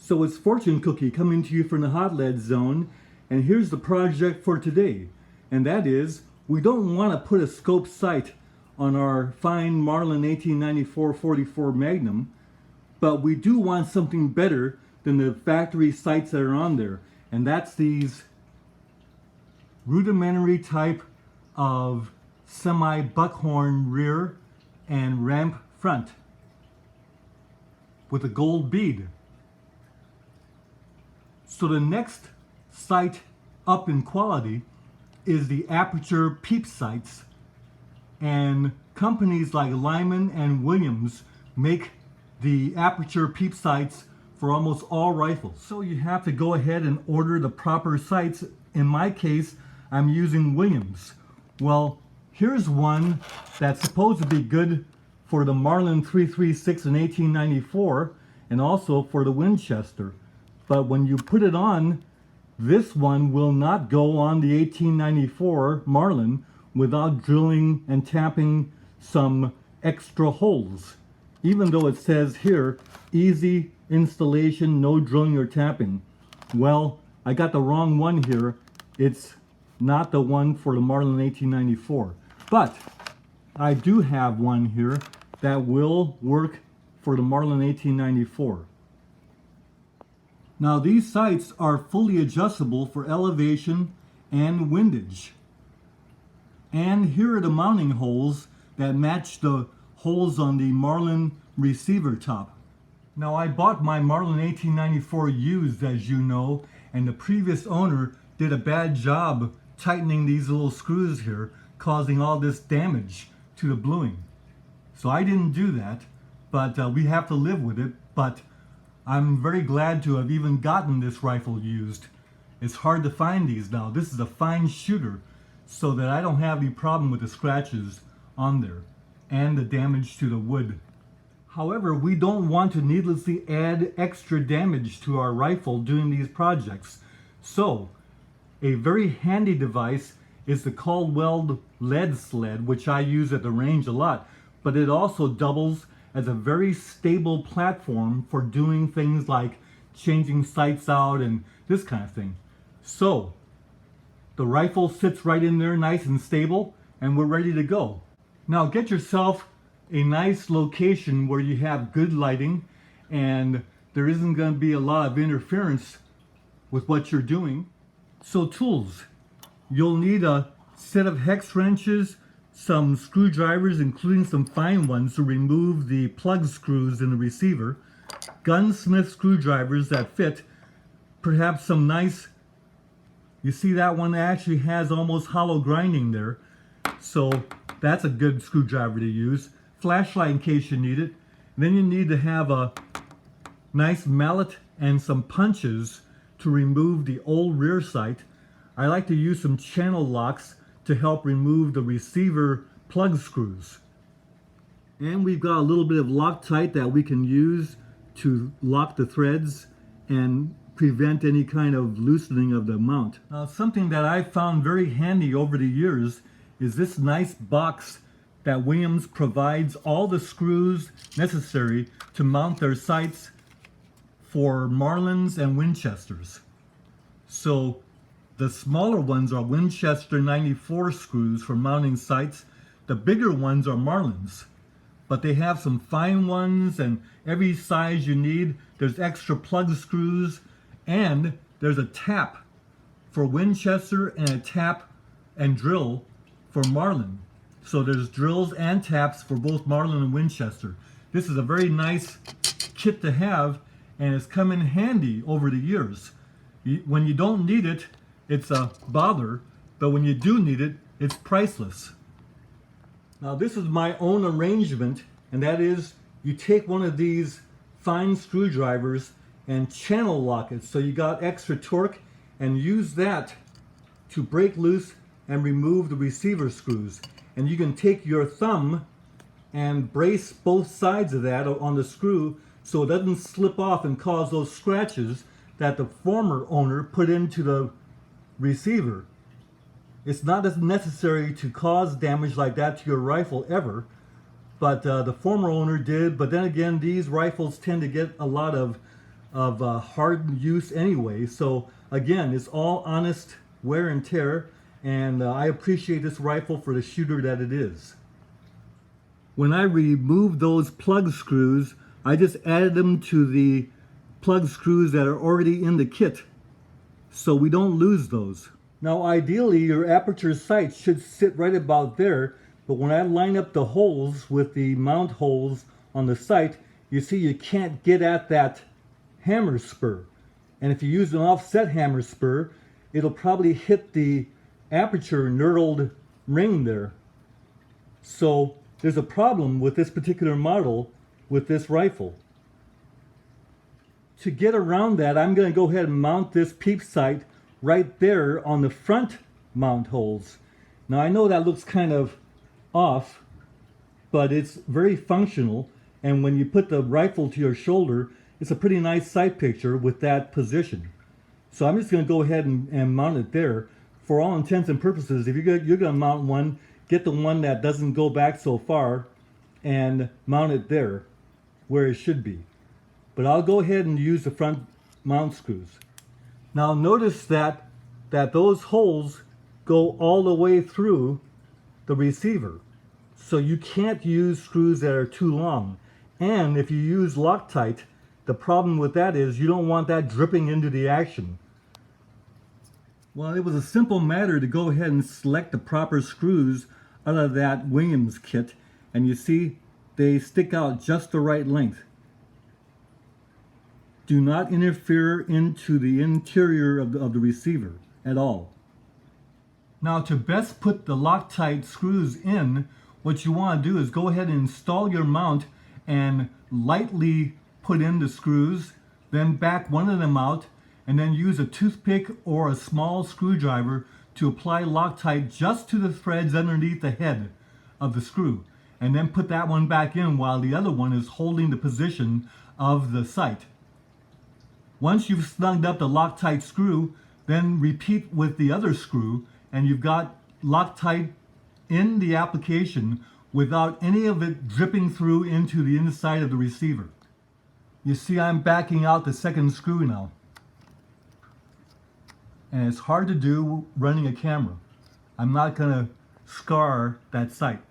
So it's Fortune Cookie coming to you from the Hot Lead Zone, and here's the project for today. And that is, we don't want to put a scope sight on our fine Marlin 1894-44 Magnum, but we do want something better than the factory sights that are on there. And that's these rudimentary type of semi-buckhorn rear and ramp front with a gold bead. So the next sight up in quality is the Aperture Peep sights, and companies like Lyman and Williams make the Aperture Peep sights for almost all rifles. So you have to go ahead and order the proper sights. In my case, I'm using Williams. Well, here's one that's supposed to be good for the Marlin 336 in 1894 and also for the Winchester. But when you put it on, this one will not go on the 1894 Marlin without drilling and tapping some extra holes. Even though it says here, easy installation, no drilling or tapping. Well, I got the wrong one here. It's not the one for the Marlin 1894. But I do have one here that will work for the Marlin 1894. Now these sights are fully adjustable for elevation and windage. And here are the mounting holes that match the holes on the Marlin receiver top. Now I bought my Marlin 1894 used, as you know, and the previous owner did a bad job tightening these little screws here, causing all this damage to the bluing. So I didn't do that, but we have to live with it. But I'm very glad to have even gotten this rifle used. It's hard to find these now. This is a fine shooter, so that I don't have any problem with the scratches on there and the damage to the wood. However, we don't want to needlessly add extra damage to our rifle during these projects. So, a very handy device is the Caldwell lead sled, which I use at the range a lot, but it also doubles as a very stable platform for doing things like changing sights out and this kind of thing. So the rifle sits right in there nice and stable, and we're ready to go. Now get yourself a nice location where you have good lighting and there isn't going to be a lot of interference with what you're doing. So tools. You'll need a set of hex wrenches, some screwdrivers, including some fine ones to remove the plug screws in the receiver, gunsmith screwdrivers that fit, perhaps some nice, you see that one actually has almost hollow grinding there, so that's a good screwdriver to use. Flashlight in case you need it. And then you need to have a nice mallet and some punches to remove the old rear sight. I like to use some channel locks to help remove the receiver plug screws. And we've got a little bit of Loctite that we can use to lock the threads and prevent any kind of loosening of the mount. Now, something that I've found very handy over the years is this nice box that Williams provides all the screws necessary to mount their sights for Marlins and Winchesters. So the smaller ones are Winchester 94 screws for mounting sights. The bigger ones are Marlins. But they have some fine ones and every size you need. There's extra plug screws, and there's a tap for Winchester and a tap and drill for Marlin. So there's drills and taps for both Marlin and Winchester. This is a very nice kit to have, and it's come in handy over the years. When you don't need it, it's a bother, but when you do need it, it's priceless. Now this is my own arrangement, and that is you take one of these fine screwdrivers and channel lock it so you got extra torque, and use that to break loose and remove the receiver screws. And you can take your thumb and brace both sides of that on the screw so it doesn't slip off and cause those scratches that the former owner put into the receiver. It's not as necessary to cause damage like that to your rifle ever, but the former owner did. But then again, these rifles tend to get a lot of of hard use anyway. So again, it's all honest wear and tear, and I appreciate this rifle for the shooter that it is. When I removed those plug screws, I just added them to the plug screws that are already in the kit, so we don't lose those. Now ideally your Aperture sight should sit right about there, but when I line up the holes with the mount holes on the sight, you see you can't get at that hammer spur. And if you use an offset hammer spur, it'll probably hit the Aperture knurled ring there. So there's a problem with this particular model with this rifle. To get around that, I'm going to go ahead and mount this Peep sight right there on the front mount holes. Now I know that looks kind of off, but it's very functional, and when you put the rifle to your shoulder, it's a pretty nice sight picture with that position. So I'm just going to go ahead and mount it there. For all intents and purposes, if you're going to mount one, get the one that doesn't go back so far and mount it there where it should be. But I'll go ahead and use the front mount screws. Now notice that those holes go all the way through the receiver. So you can't use screws that are too long. And if you use Loctite, the problem with that is you don't want that dripping into the action. Well, it was a simple matter to go ahead and select the proper screws out of that Williams kit, and you see they stick out just the right length. Do not interfere into the interior of the receiver at all. Now to best put the Loctite screws in, what you want to do is go ahead and install your mount and lightly put in the screws, then back one of them out, and then use a toothpick or a small screwdriver to apply Loctite just to the threads underneath the head of the screw, and then put that one back in while the other one is holding the position of the sight. Once you've snugged up the Loctite screw, then repeat with the other screw, and you've got Loctite in the application without any of it dripping through into the inside of the receiver. You see I'm backing out the second screw now. And it's hard to do running a camera. I'm not going to scar that sight.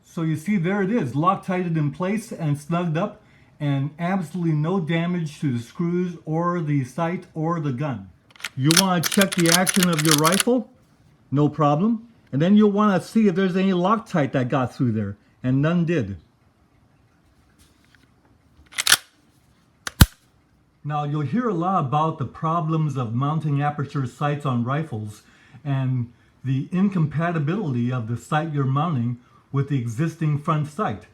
So you see there it is, Loctited in place and snugged up, and absolutely no damage to the screws or the sight or the gun. You want to check the action of your rifle? No problem. And then you'll want to see if there's any Loctite that got through there, and none did. Now you'll hear a lot about the problems of mounting Aperture sights on rifles and the incompatibility of the sight you're mounting with the existing front sight.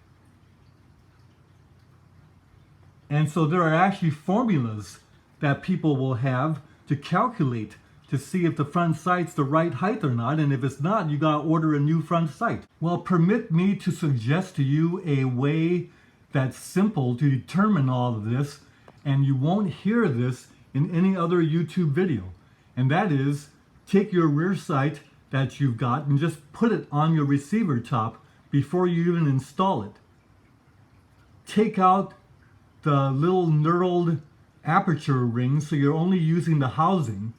And so there are actually formulas that people will have to calculate to see if the front sight's the right height or not, and if it's not, you gotta order a new front sight. Well, permit me to suggest to you a way that's simple to determine all of this, and you won't hear this in any other YouTube video. And that is, take your rear sight that you've got and just put it on your receiver top before you even install it. Take out the little knurled aperture ring so you're only using the housing,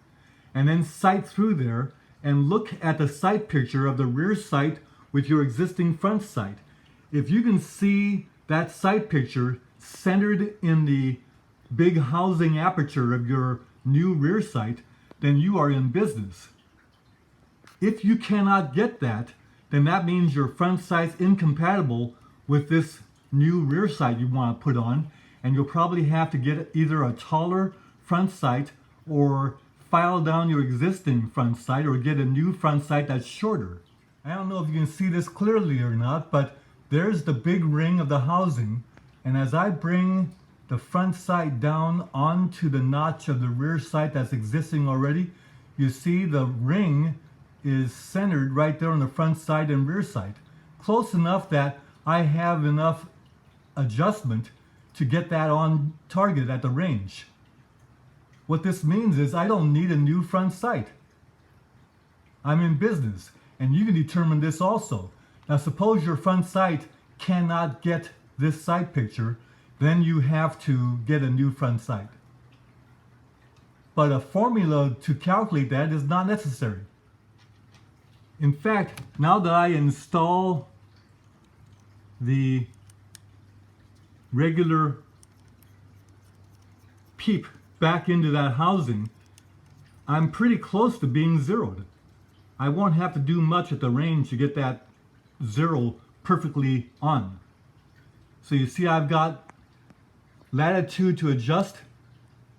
and then sight through there and look at the sight picture of the rear sight with your existing front sight. If you can see that sight picture centered in the big housing aperture of your new rear sight, then you are in business. If you cannot get that, then that means your front sight's incompatible with this new rear sight you want to put on, and you'll probably have to get either a taller front sight or file down your existing front sight or get a new front sight that's shorter. I don't know if you can see this clearly or not, but there's the big ring of the housing, and as I bring the front sight down onto the notch of the rear sight that's existing already, you see the ring is centered right there on the front sight and rear sight, close enough that I have enough adjustment to get that on target at the range. What this means is I don't need a new front sight. I'm in business, and you can determine this also. Now suppose your front sight cannot get this sight picture, then you have to get a new front sight. But a formula to calculate that is not necessary. In fact, now that I install the regular Peep back into that housing, I'm pretty close to being zeroed. I won't have to do much at the range to get that zero perfectly on. So you see I've got latitude to adjust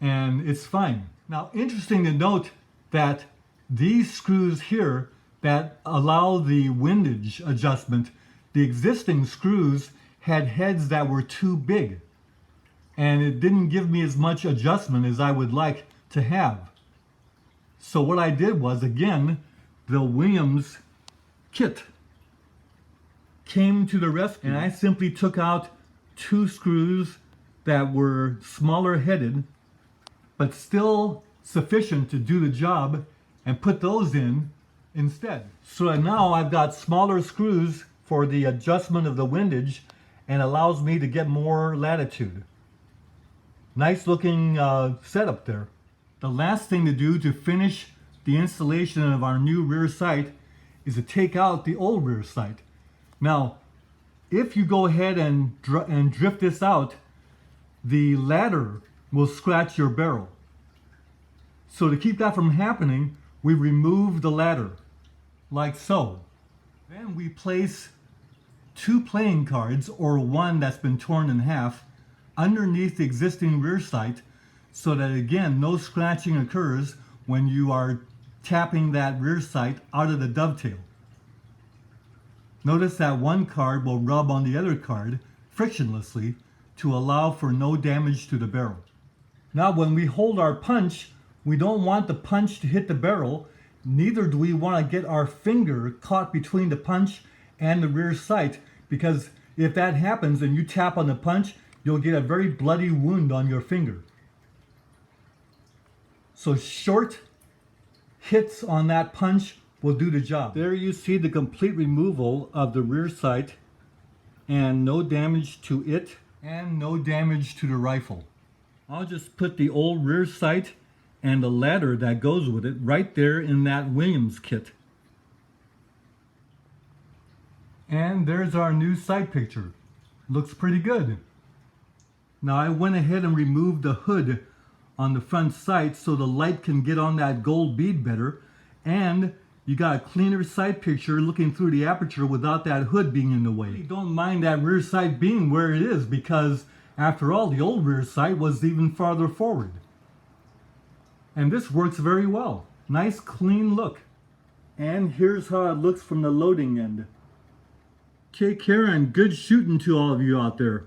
and it's fine. Now, interesting to note that these screws here that allow the windage adjustment, the existing screws had heads that were too big and it didn't give me as much adjustment as I would like to have. So what I did was, again, the Williams kit came to the rescue, and I simply took out 2 screws that were smaller headed but still sufficient to do the job, and put those in instead. So now I've got smaller screws for the adjustment of the windage and allows me to get more latitude. Nice looking setup there. The last thing to do to finish the installation of our new rear sight is to take out the old rear sight. Now, if you go ahead and drift this out, the ladder will scratch your barrel. So to keep that from happening, we remove the ladder, like so. Then we place 2 playing cards, or one that's been torn in half, underneath the existing rear sight, so that again, no scratching occurs when you are tapping that rear sight out of the dovetail. Notice that one card will rub on the other card frictionlessly to allow for no damage to the barrel. Now when we hold our punch, we don't want the punch to hit the barrel, neither do we want to get our finger caught between the punch and the rear sight, because if that happens and you tap on the punch, you'll get a very bloody wound on your finger. So short hits on that punch will do the job. There you see the complete removal of the rear sight, and no damage to it and no damage to the rifle. I'll just put the old rear sight and the ladder that goes with it right there in that Williams kit. And there's our new sight picture. Looks pretty good. Now I went ahead and removed the hood on the front sight so the light can get on that gold bead better, and you got a cleaner sight picture looking through the aperture without that hood being in the way. You don't mind that rear sight being where it is, because after all, the old rear sight was even farther forward. And this works very well. Nice clean look. And here's how it looks from the loading end. Take care and good shooting to all of you out there.